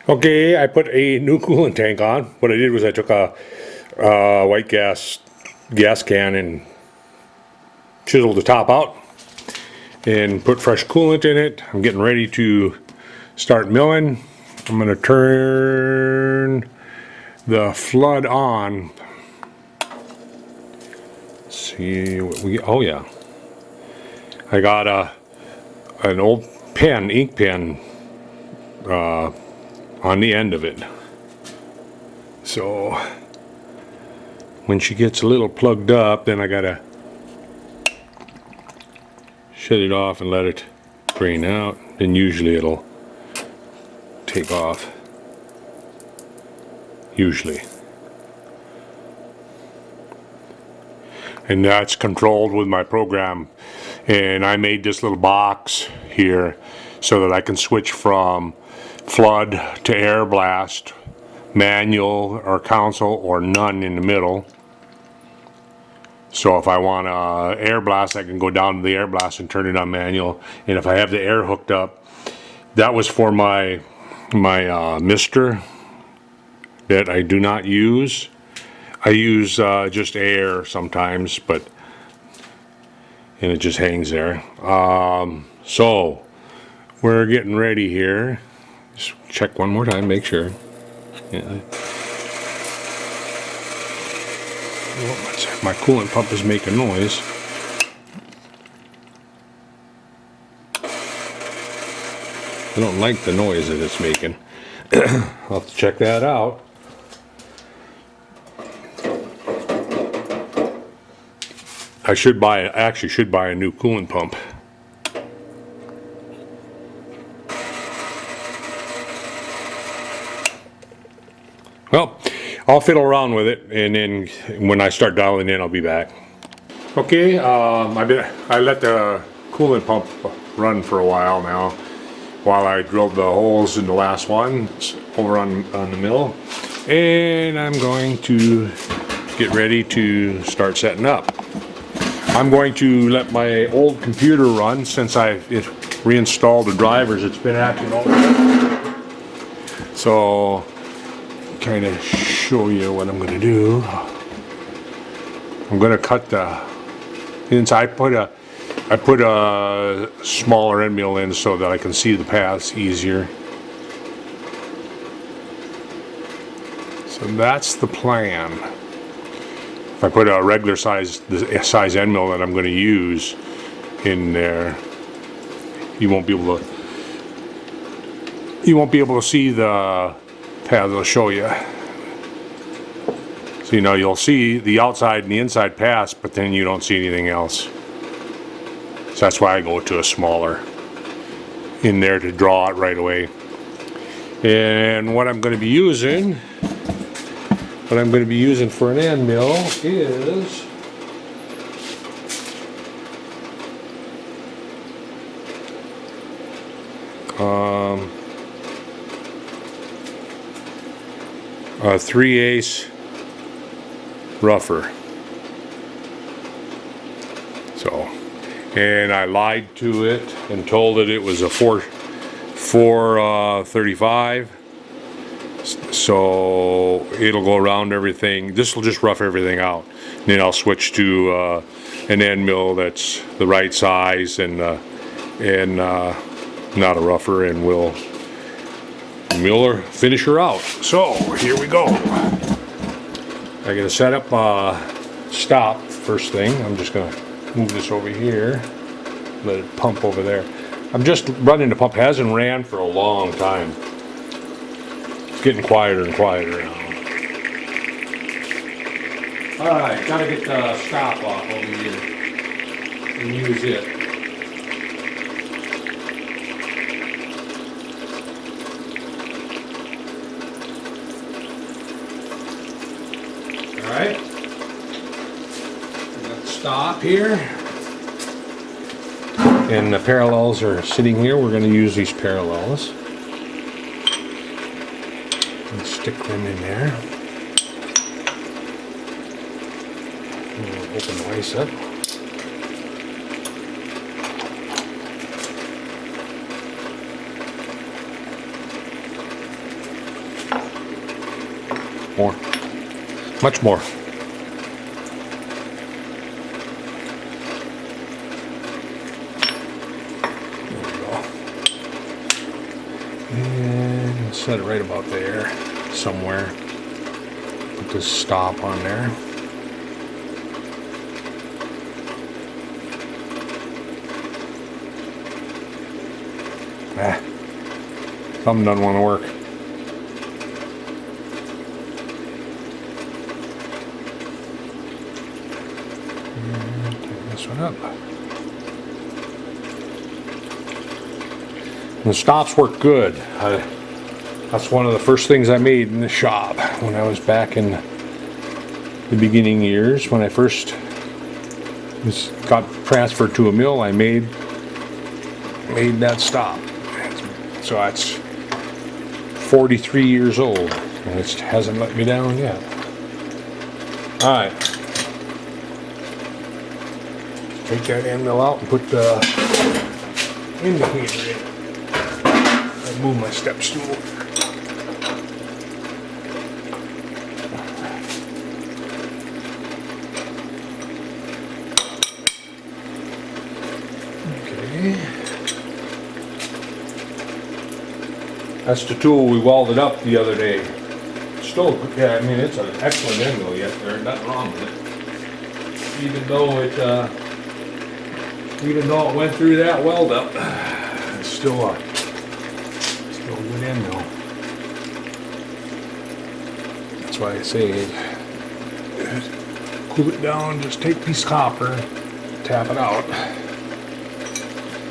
Okay, I put a new coolant tank on. What I did was I took a white gas can and chiseled the top out and put fresh coolant in it. I'm getting ready to start milling. I'm going to turn the flood on. Let's see what we. Oh yeah, I got an old pen, ink pen, on the end of it. So when she gets a little plugged up, then I gotta shut it off and let it drain out. Then usually it'll take off. Usually. And that's controlled with my program. And I made this little box here so that I can switch from flood to air blast, manual or console, or none in the middle. So if I want air blast, I can go down to the air blast and turn it on manual. And if I have the air hooked up, that was for my mister that I do not use. I use just air sometimes, and it just hangs there. So we're getting ready here. Just check one more time, make sure. Yeah. My coolant pump is making noise. I don't like the noise that it's making. I'll have to check that out. I actually should buy a new coolant pump. Well, I'll fiddle around with it, and then when I start dialing in, I'll be back. Okay, I let the coolant pump run for a while now, while I drilled the holes in the last one over on the mill, and I'm going to get ready to start setting up. I'm going to let my old computer run since I reinstalled the drivers. It's been acting over. So, kind of show you what I'm going to do. I'm going to cut the inside. I put a smaller end mill in so that I can see the paths easier. So that's the plan. If I put a regular size end mill that I'm going to use in there, you won't be able to see the path. I'll show you. So you'll see the outside and the inside pass, but then you don't see anything else. So that's why I go to a smaller in there to draw it right away. And what I'm going to be using for an end mill is a 3/8 rougher. So, and I lied to it and told it it was a 435. So it'll go around everything. This will just rough everything out. And then I'll switch to an end mill that's the right size and not a rougher, and we'll mill her, finish her out. So here we go. I gotta set up stop first thing. I'm just gonna move this over here, let it pump over there. I'm just running the pump. Hasn't ran for a long time. It's getting quieter and quieter now. Alright, gotta get the stop off over here and use it. Alright, let's stop here. And the parallels are sitting here. We're going to use these parallels and stick them in there. We'll open the ice up. More. Much more. There we go. And set it right about there somewhere. Put this stop on there. Something doesn't want to work. And tighten this one up. And the stops work good. That's one of the first things I made in the shop when I was back in the beginning years. When I first got transferred to a mill, I made that stop. So that's 43 years old, and it hasn't let me down yet. All right, take that end mill out and put the indicator in. I'll move my step stool. Okay. That's the tool we welded up the other day. Still, yeah, I mean, it's an excellent end mill yet. There's nothing wrong with it. Even though it went through that weld up, it's still a good end mill. That's why I say, cool it down, just take a piece of copper, tap it out.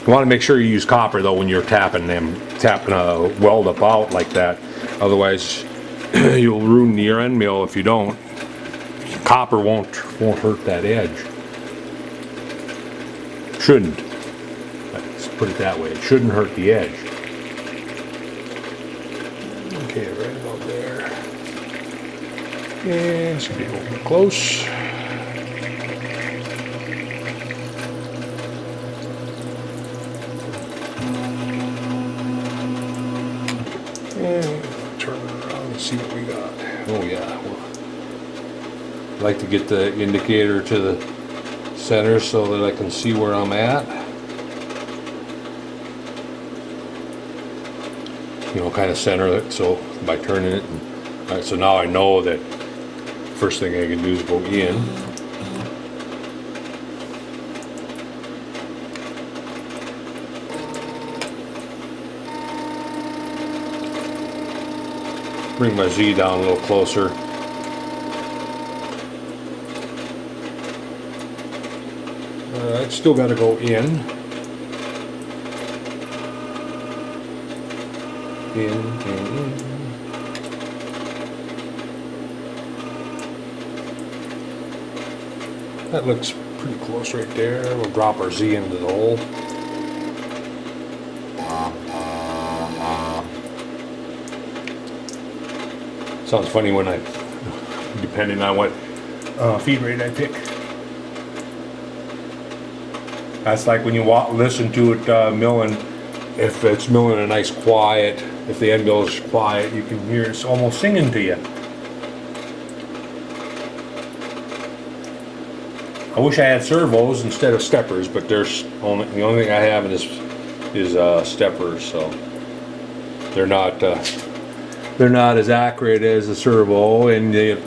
You want to make sure you use copper though when you're tapping a weld up out like that. Otherwise, you'll ruin your end mill if you don't. Copper won't hurt that edge. Shouldn't. Let's put it that way. It shouldn't hurt the edge. Okay, right about there. And it's gonna be a little bit close. And turn it around and see what we got. Oh yeah. I like to get the indicator to the center so that I can see where I'm at. You know, kind of center it so by turning it. Alright, so now I know that first thing I can do is go in. Bring my Z down a little closer. Alright, still got to go in. In. That looks pretty close right there. We'll drop our Z into the hole. Sounds funny when depending on what feed rate I pick. That's like when you listen to it milling. If it's milling a nice quiet, if the end mill is quiet, you can hear it's almost singing to you. I wish I had servos instead of steppers, but the only thing I have is steppers, so they're not as accurate as a servo, and the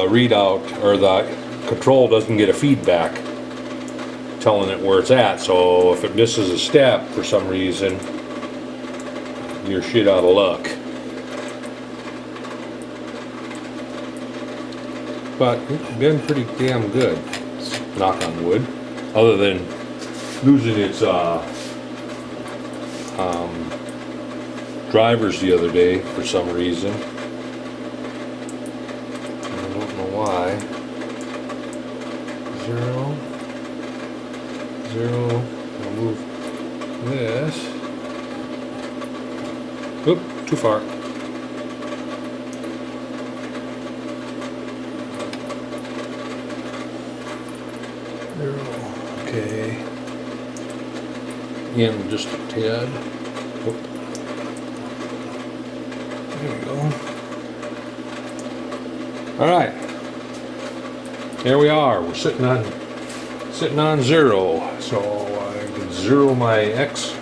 readout or the control doesn't get a feedback telling it where it's at. So if it misses a step for some reason, you're shit out of luck. But it's been pretty damn good, knock on wood, other than losing its drivers the other day for some reason. I don't know why. 0, 0. I'll move this. Oop, too far. Okay. In just a tad. Oop. There we go. All right, there we are. We're sitting on 0. So I can zero my X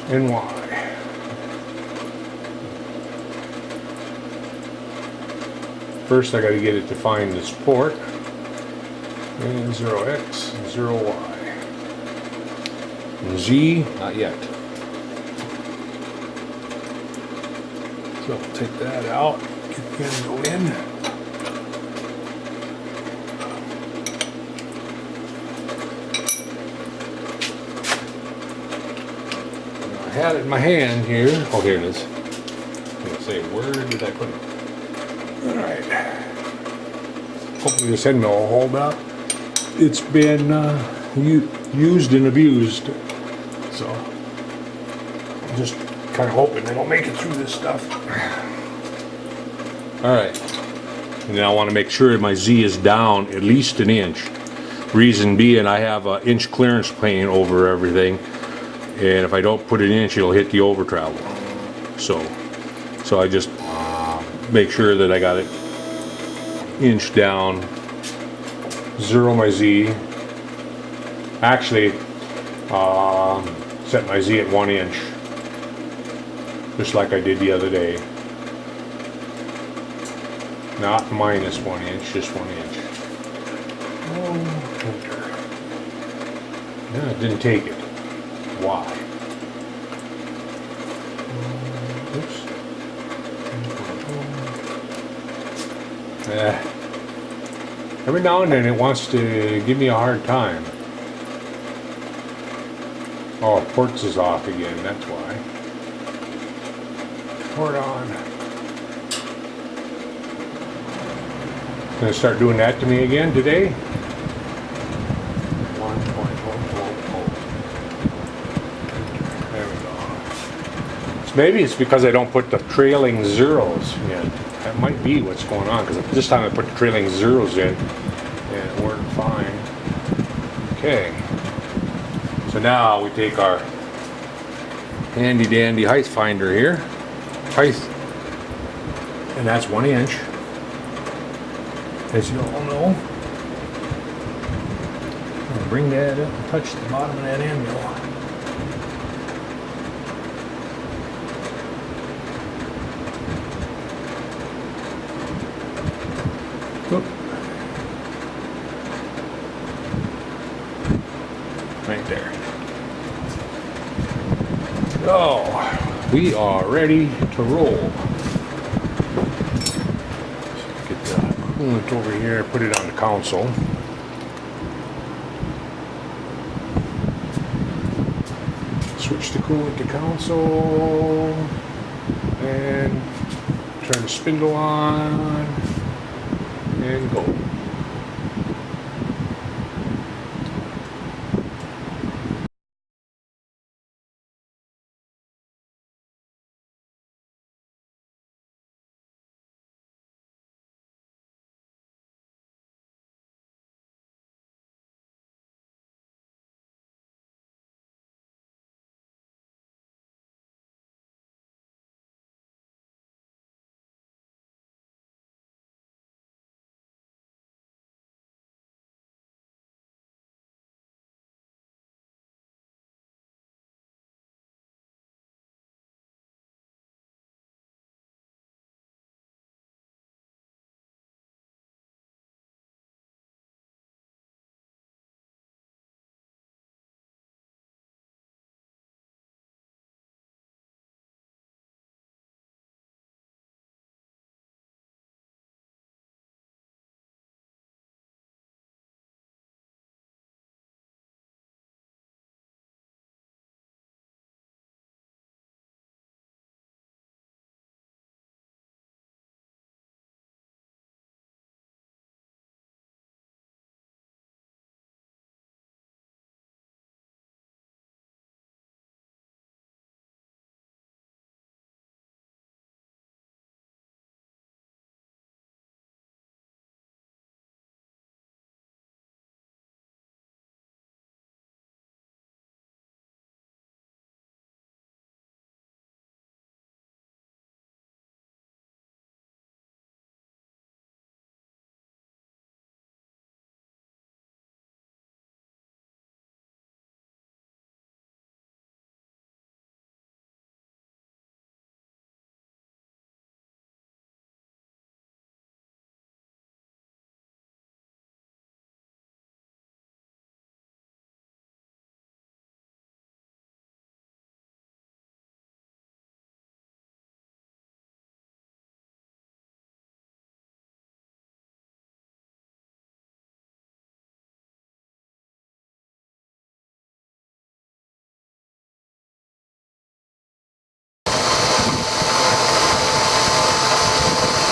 and Y. First, I got to get it to find the support. And 0x, 0y. And Z, not yet. So I'll take that out. Get the pin go in. I had it in my hand here. Oh, here it is. I was going to say, where did I put it? Alright. Hopefully this end mill will hold up. It's been used and abused. So I'm just kind of hoping it'll make it through this stuff. Alright. And now I want to make sure my Z is down at least an inch. Reason being, I have an inch clearance plane over everything. And if I don't put an inch, it'll hit the over travel. So I just make sure that I got it inch down, zero my Z. Actually, set my Z at 1 inch, just like I did the other day. Not minus 1 inch, just 1 inch. Oh, enter. Yeah, it didn't take it. Why? Oops. Every now and then it wants to give me a hard time. Oh, ports is off again, that's why. Port on. Gonna start doing that to me again today. 1.000. There we go. So maybe it's because I don't put the trailing zeros in. That might be what's going on, because this time I put the trailing zeros in and it worked fine. Okay. So now we take our handy dandy height finder here. Height. And that's 1 inch. As you all know. I'll bring that up and touch the bottom of that end mill. Right there. So, we are ready to roll. Get the coolant over here, put it on the console. Switch the coolant to console. And turn the spindle on. And go.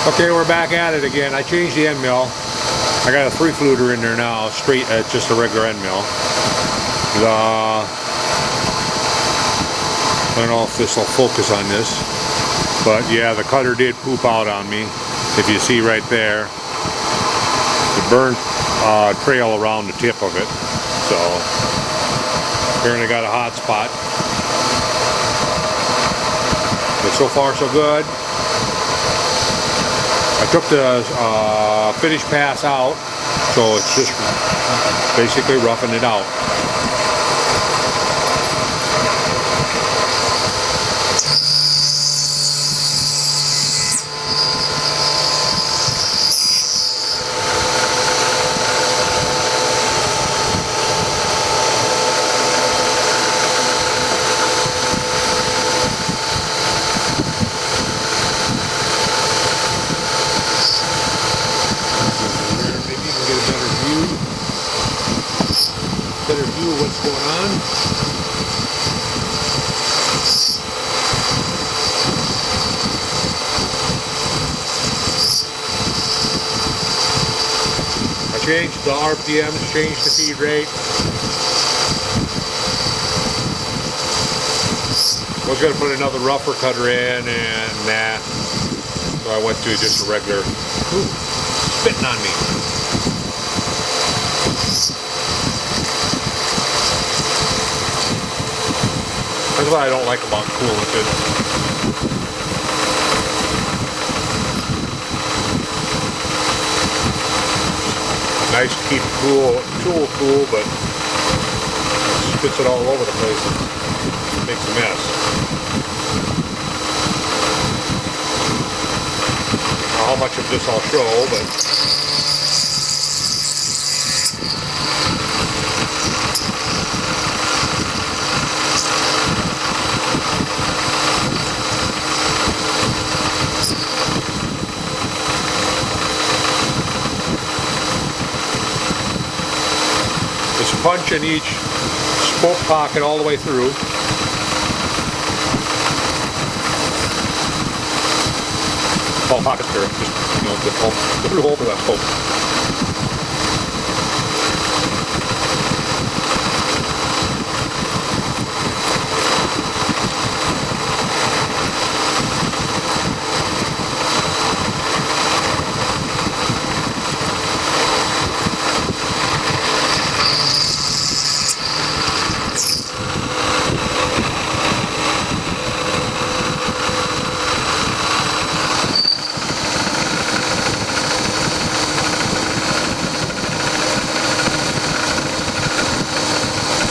Okay, we're back at it again. I changed the end mill. I got a 3-fluter in there now, straight, just a regular end mill. I don't know if this will focus on this, but yeah, the cutter did poop out on me. If you see right there, the burnt trail around the tip of it. So, apparently got a hot spot. But so far so good. I took the finish pass out, so it's just basically roughing it out. Better view of what's going on. I changed the RPMs, changed the feed rate. I was going to put another rougher cutter in, and nah. So I went to just a regular. Ooh, spitting on me. That's what I don't like about coolant. Nice to keep the tool cool, but it spits it all over the place and makes a mess. Now, how much of this I'll show, but just punch in each spoke pocket all the way through. All pockets there, just, you know, the through hole for that spoke.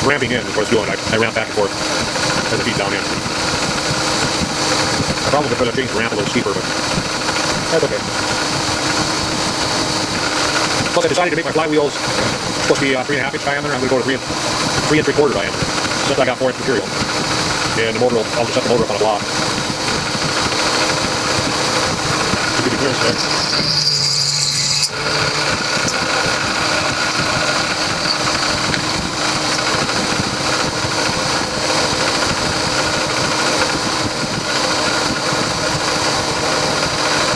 Ramping in is what it's doing. I ramp back and forth as it feeds down in. I probably could have changed the ramp a little steeper, but that's okay. Plus I decided to make my flywheels supposed to be 3.5 inch diameter. I'm going to go to 3 3¾ diameter since I got 4 inch material. And the motor I'll just set the motor up on a block. Give you clearance there.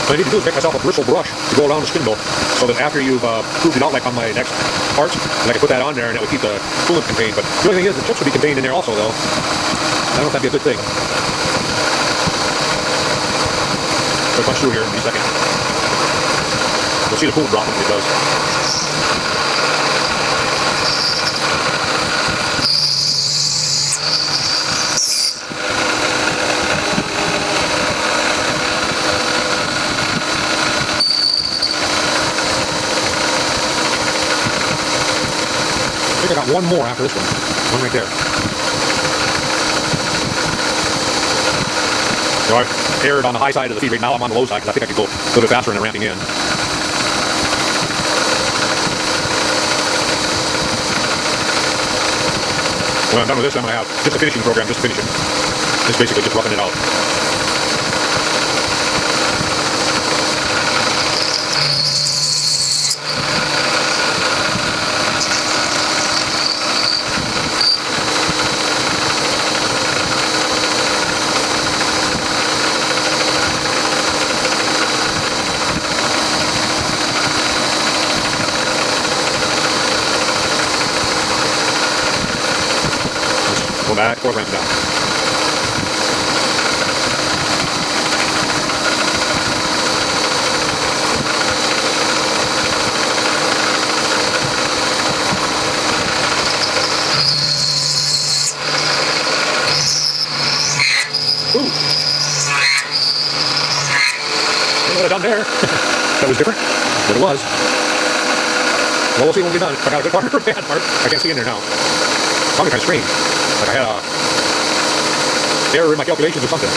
What I need to do is make myself a bristle brush to go around the spindle so that after you've proved it out, like on my next parts, and I can put that on there and that would keep the coolant contained. But the only thing is the chips would be contained in there also, though. I don't know if that'd be a good thing. I'll punch through here in a second. You'll see the coolant drop when it does. I think I got one more after this one. One right there. So I aired on the high side of the feed rate. Now I'm on the low side because I think I could go a little bit faster in the ramping in. When I'm done with this, I'm going to have just a finishing program, just to finish it. It's basically just roughing it out. back, forth, right down. Ooh. What I done there? That was different, but it was. Well, we'll see when we're done. If I got a good part or a bad part. I can't see in there now. Probably kind of strange. Like I had a error in my calculations or something.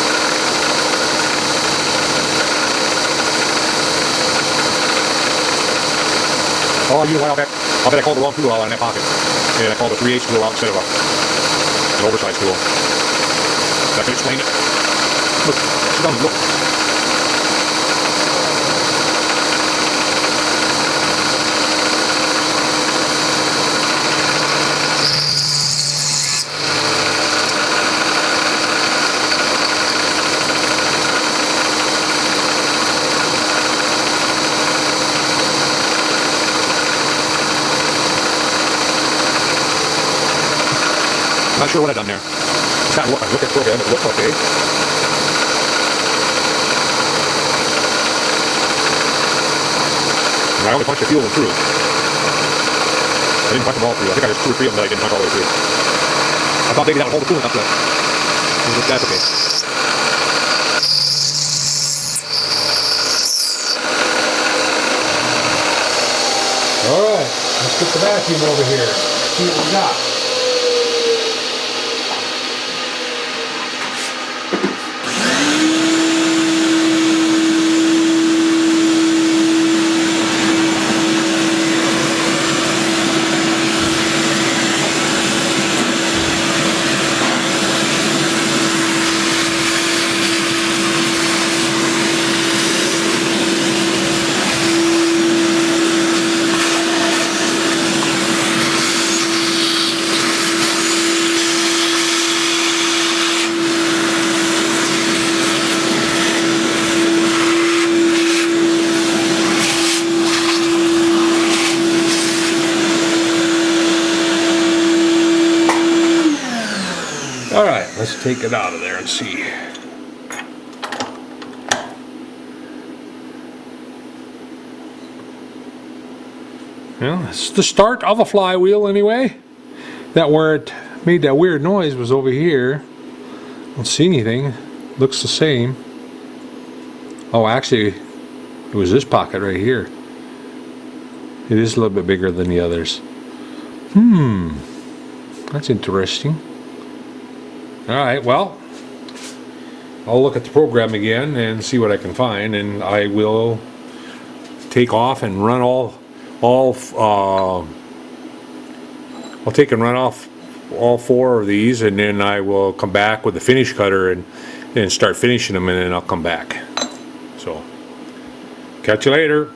Oh, you know what? I'll bet I called the wrong tool out in that pocket. And I called a 3/8 tool out instead of an oversized tool. That can explain it. Look, sit down and look. Not sure what I've done there. It's not what I look at the program, it looks okay. And I only punched a few of them through. I didn't punch them all through. I think I just 2 or 3 of them that I didn't punch all the way through. I thought maybe that would hold the coolant up there. That's okay. Alright, let's get the vacuum over here. See what we got. Alright, let's take it out of there and see. Well, it's the start of a flywheel anyway. That where it made that weird noise was over here. Don't see anything. Looks the same. Oh, actually, it was this pocket right here. It is a little bit bigger than the others. That's interesting. Alright, well, I'll look at the program again and see what I can find, and I will take off and run I'll take and run off all 4 of these, and then I will come back with the finish cutter and start finishing them, and then I'll come back. So, catch you later.